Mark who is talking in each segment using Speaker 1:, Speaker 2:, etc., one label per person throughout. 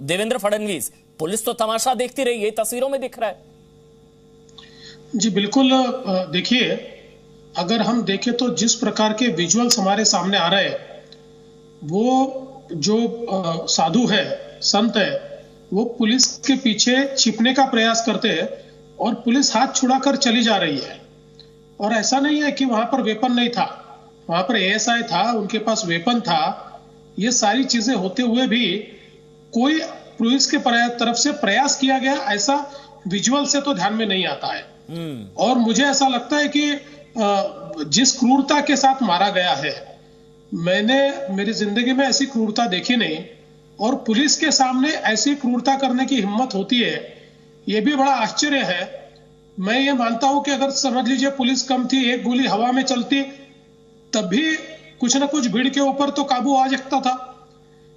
Speaker 1: Devendra Fadnavis, police तो तमाशा देखती रही है, तस्वीरों में दिख रहा है।
Speaker 2: जी बिल्कुल। देखिए, अगर हम देखें तो जिस प्रकार के विजुअल्स हमारे सामने आ रहे हैं, वो जो साधु है, संत है, वो पुलिस के पीछे छिपने का प्रयास करते हैं और पुलिस हाथ छुड़ाकर चली जा रही है। और ऐसा नहीं है कि वहां पर वेपन नहीं था, वहां पर एएसआई था, उनके पास वेपन था। ये सारी चीजें होते हुए भी कोई पुलिस के तरफ से प्रयास किया गया, ऐसा विजुअल से तो ध्यान में नहीं आता है। और मुझे ऐसा लगता है कि जिस क्रूरता के साथ मारा गया है, मैंने मेरी जिंदगी में ऐसी क्रूरता देखी नहीं। और पुलिस के सामने ऐसी क्रूरता करने की हिम्मत होती है, यह भी बड़ा आश्चर्य है। मैं ये मानता हूं कि अगर समझ लीजिए पुलिस कम थी, एक गोली हवा में चलती, तब भी कुछ ना कुछ भीड़ के ऊपर तो काबू आ सकता था।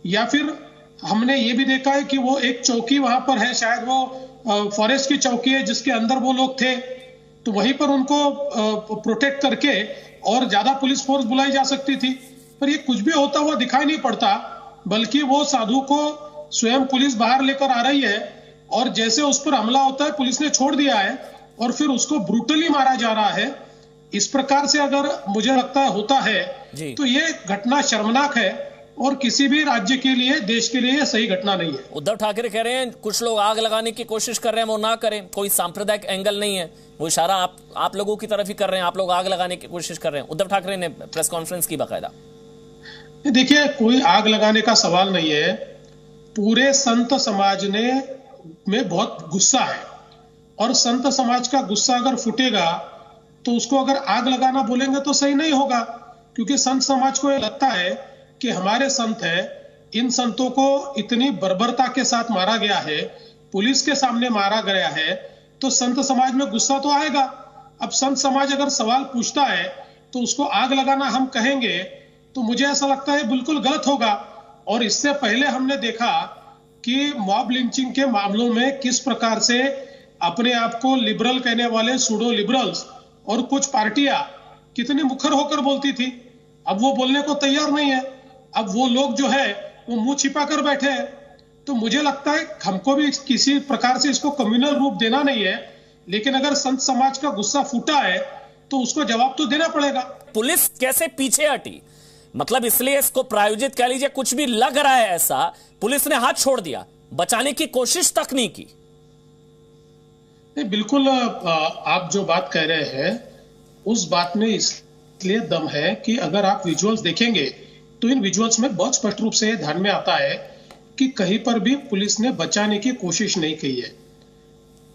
Speaker 2: या फिर हमने ये भी देखा है कि वो एक चौकी वहां पर है, शायद वो फॉरेस्ट की चौकी है जिसके अंदर वो लोग थे, तो वहीं पर उनको प्रोटेक्ट करके और ज्यादा पुलिस फोर्स बुलाई जा सकती थी। पर ये कुछ भी होता हुआ दिखाई नहीं पड़ता, बल्कि वो साधु को स्वयं पुलिस बाहर लेकर आ रही है और जैसे उस पर हमला होता है, पुलिस ने छोड़ दिया है और फिर उसको ब्रूटली मारा जा रहा है। इस प्रकार से अगर मुझे लगता है होता है तो ये घटना शर्मनाक है और किसी भी राज्य के लिए, देश के लिए सही घटना नहीं है।
Speaker 1: उद्धव ठाकरे कह रहे हैं कुछ लोग आग लगाने की कोशिश कर रहे हैं, वो ना करें, कोई सांप्रदायिक एंगल नहीं है, वो इशारा आप लोगों की तरफ ही कर रहे हैं, आप लोग आग लगाने की कोशिश कर रहे हैं। उद्धव ठाकरे ने प्रेस कॉन्फ्रेंस की बाकायदा।
Speaker 2: देखिए, कोई आग लगाने का सवाल नहीं है। पूरे संत समाज में बहुत गुस्सा है और संत समाज का गुस्सा अगर फूटेगा तो उसको अगर आग लगाना बोलेंगे तो सही नहीं होगा, क्योंकि संत समाज को यह लगता है कि हमारे संत हैं, इन संतों को इतनी बर्बरता के साथ मारा गया है, पुलिस के सामने मारा गया है, तो संत समाज में गुस्सा तो आएगा। अब संत समाज अगर सवाल पूछता है तो उसको आग लगाना हम कहेंगे तो मुझे ऐसा लगता है बिल्कुल गलत होगा। और इससे पहले हमने देखा कि मॉब लिंचिंग के मामलों में किस प्रकार से अपने आप को लिबरल कहने वाले सूडो लिबरल्स और कुछ पार्टियां कितनी मुखर होकर बोलती थी, अब वो बोलने को तैयार नहीं है। अब वो लोग जो है वो मुंह छिपा कर बैठे हैं। तो मुझे लगता है हमको भी किसी प्रकार से इसको कम्युनल रूप देना नहीं है, लेकिन अगर संत समाज का गुस्सा फूटा है तो उसको जवाब तो देना पड़ेगा।
Speaker 1: पुलिस कैसे पीछे हटी, मतलब इसलिए इसको प्रायोजित कह लीजिए, कुछ भी लग रहा है ऐसा, पुलिस ने हाथ छोड़ दिया, बचाने की कोशिश तक नहीं की।
Speaker 2: नहीं, बिल्कुल आप जो बात कह रहे हैं उस बात में इसलिए दम है कि अगर आप विजुअल्स देखेंगे तो इन विजुअल्स में बहुत स्पष्ट रूप से ध्यान में आता है कि कहीं पर भी पुलिस ने बचाने की कोशिश नहीं की है।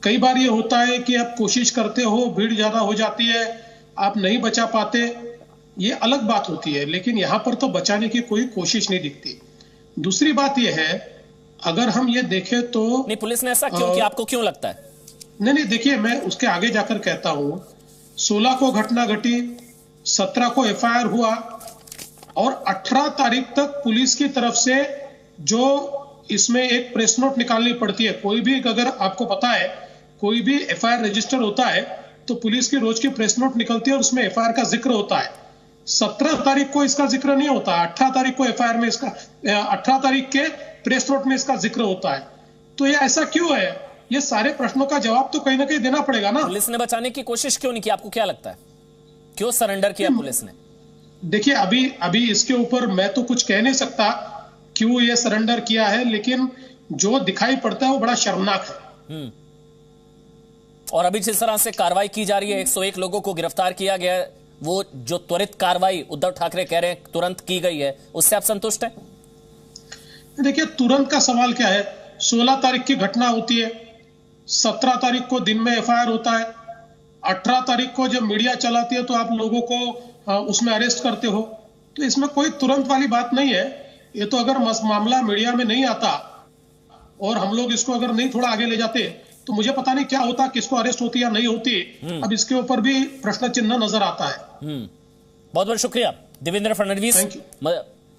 Speaker 2: कई बार ये होता है कि आप कोशिश करते हो, भीड़ ज्यादा हो जाती है, आप नहीं बचा पाते, ये अलग बात होती है, लेकिन यहां पर तो बचाने की कोई कोशिश नहीं दिखती। दूसरी बात यह है, अगर हम ये देखें तो
Speaker 1: नहीं, पुलिस ने ऐसा क्यों किया, आपको क्यों लगता है?
Speaker 2: नहीं, देखिए, मैं उसके आगे जाकर कहता हूं, 16 को घटना घटी, 17 को एफआईआर हुआ और 18 तारीख तक पुलिस की तरफ से जो इसमें एक प्रेस नोट निकालनी पड़ती है। कोई भी, अगर आपको पता है, कोई भी एफआईआर रजिस्टर होता है तो पुलिस की रोज की प्रेस नोट निकलती है और उसमें एफआईआर का जिक्र होता है। 17 तारीख को इसका जिक्र नहीं होता, 18 तारीख को एफआईआर में इसका, 18 तारीख के प्रेस नोट में इसका जिक्र होता है। तो ये ऐसा क्यों है? ये सारे प्रश्नों का जवाब तो कहीं ना कहीं देना पड़ेगा ना।
Speaker 1: पुलिस ने बचाने की कोशिश क्यों नहीं की, आपको क्या लगता है, क्यों सरेंडर किया पुलिस ने?
Speaker 2: देखिए, अभी इसके ऊपर मैं तो कुछ कह नहीं सकता क्यों ये सरेंडर किया है, लेकिन जो दिखाई पड़ता है वो बड़ा शर्मनाक है।
Speaker 1: और अभी जिस तरह से कार्रवाई की जा रही है, 101 लोगों को गिरफ्तार किया गया है, वो जो त्वरित कार्रवाई उद्धव ठाकरे कह रहे हैं तुरंत की गई है, उससे आप संतुष्ट हैं?
Speaker 2: देखिए, तुरंत का सवाल क्या है, 16 तारीख की घटना होती है, 17 तारीख को दिन में एफआईआर होता है, 18 तारीख को जब मीडिया चलाती है तो आप लोगों को उसमें अरेस्ट करते हो। तो इसमें कोई तुरंत वाली बात नहीं है। ये तो अगर मामला मीडिया में नहीं आता और हम लोग इसको अगर नहीं थोड़ा आगे ले जाते तो मुझे पता नहीं क्या होता, किसको अरेस्ट होती या नहीं होती। अब इसके ऊपर भी प्रश्न चिन्ह नजर आता है।
Speaker 1: बहुत बहुत शुक्रिया देवेंद्र फडणवीस।